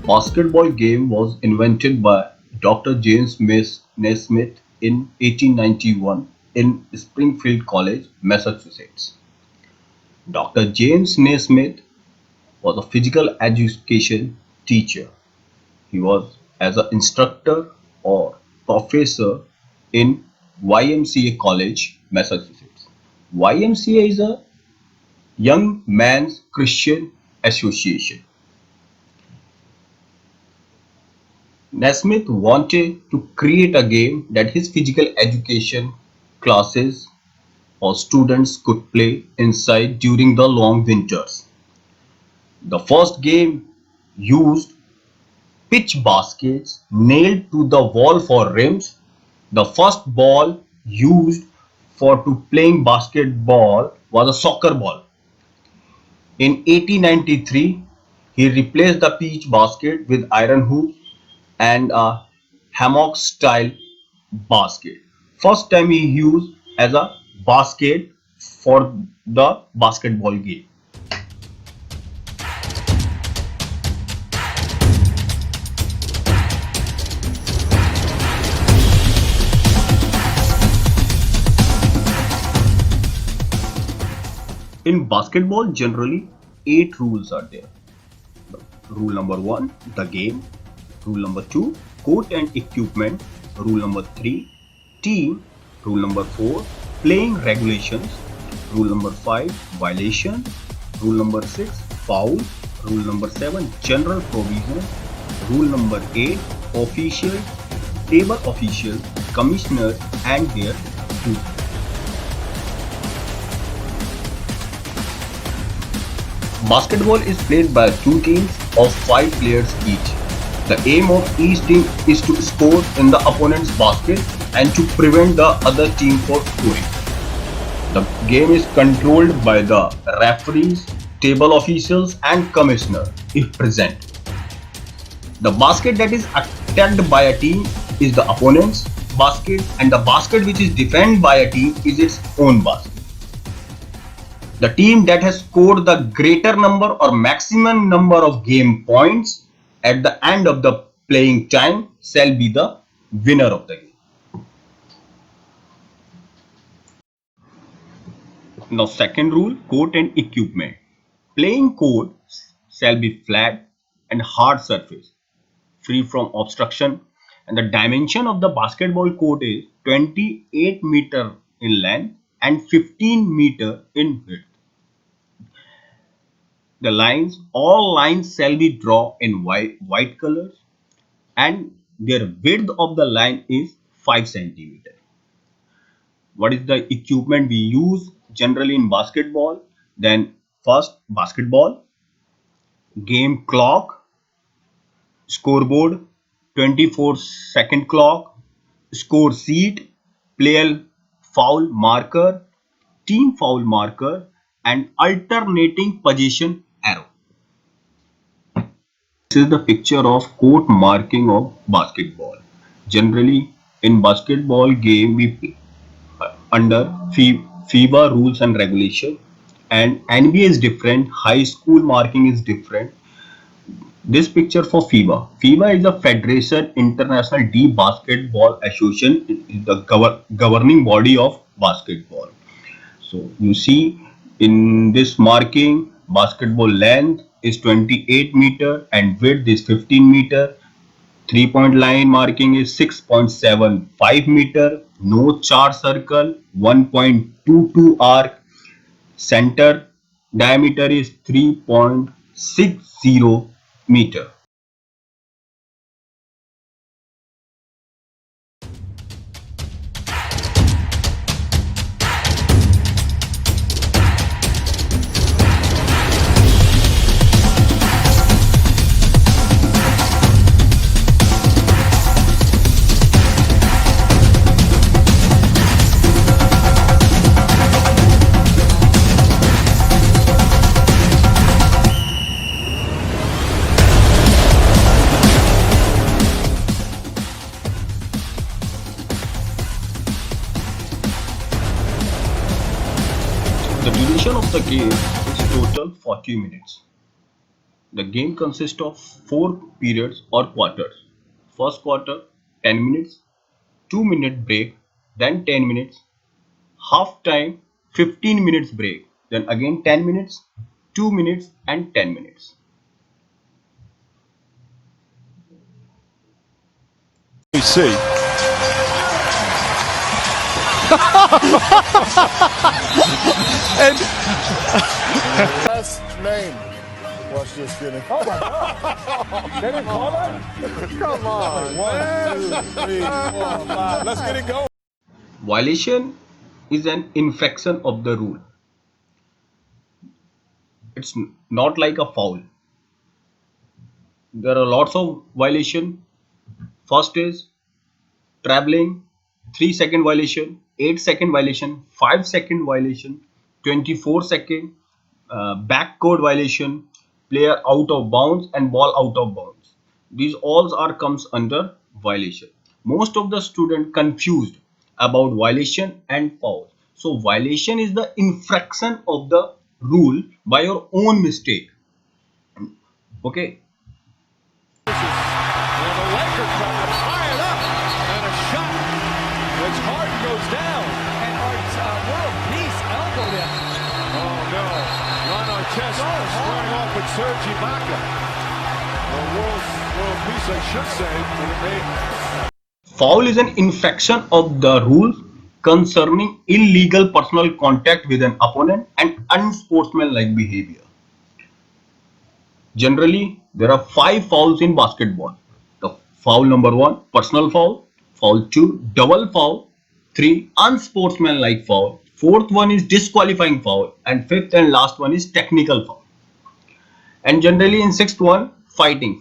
Basketball game was invented by Doctor James Naismith in 1891 in Springfield College, Massachusetts. Doctor James Naismith was a physical education teacher. He was as an instructor or professor in YMCA College, Massachusetts. YMCA is a Young Men's Christian Association. Naismith wanted to create a game that his physical education classes or students could play inside during the long winters. The first game used pitch baskets nailed to the wall for rims. The first ball used for to playing basketball was a soccer ball. In 1893, he replaced the pitch basket with iron hoops and a hammock style basket. First time he used as a basket for the basketball game. In basketball, generally 8 rules are there. Rule number 1, the game. Rule number 2, court and equipment. Rule number 3, team. Rule number 4, playing regulations. Rule number 5, violation. Rule number 6, foul. Rule number 7, general provision. Rule number 8, official, table officials, commissioners and their duties. Basketball is played by two teams of 5 players each. The aim of each team is to score in the opponent's basket and to prevent the other team from scoring. The game is controlled by the referees, table officials and commissioner if present. The basket that is attacked by a team is the opponent's basket and the basket which is defended by a team is its own basket. The team that has scored the greater number or maximum number of game points at the end of the playing time shall be the winner of the game. Now second rule, court and equipment. Playing court shall be flat and hard surface, free from obstruction, and the dimension of the basketball court is 28 meter in length and 15 meter in width. The lines, all lines shall be drawn in white colors and their width of the line is 5 centimeter. What is the equipment we use generally in basketball? Then first, basketball, game clock, scoreboard, 24-second clock, score sheet, player foul marker, team foul marker and alternating position arrow. This is the picture of court marking of basketball. Generally in basketball game we play under FIBA rules and regulation, and NBA is different, high school marking is different. This picture for FIBA. FIBA is a Federation International D Basketball Association, is the governing body of basketball. So you see in this marking, basketball length is 28 meter and width is 15 meter. 3-point line marking is 6.75 meter. No charge circle, 1.22 arc. Center diameter is 3.60 meter. The duration of the game is total 40 minutes. The game consists of 4 periods or quarters. First quarter 10 minutes, 2-minute break, then 10 minutes, half time 15 minutes break, then again 10 minutes, 2 minutes and 10 minutes. We see. And Last name. Watch this, kidding. Oh my God! They didn't call that? Come on, 1, 2, 3, 4, 5. Let's get it going. Violation is an infraction of the rule. It's not like a foul. There are lots of violation. First is traveling, 3-second violation, 8-second violation, 5-second violation, 24-second backcourt violation, player out of bounds and ball out of bounds. These all are comes under violation. Most of the student confused about violation and foul. So violation is the infraction of the rule by your own mistake. Okay. the Laker crowd fired up, and a shot which Harden goes down. And World Peace elbowed him. Oh no, Ron Artest squaring off with Serge Ibaka. Or World Peace, I should say, when it made. Foul is an infraction of the rules concerning illegal personal contact with an opponent and unsportsmanlike behavior. Generally, there are 5 fouls in basketball. The foul number 1, personal foul. Foul 2, double foul. 3, unsportsmanlike foul. Fourth one is disqualifying foul. And fifth and last one is technical foul. And generally in sixth one, fighting.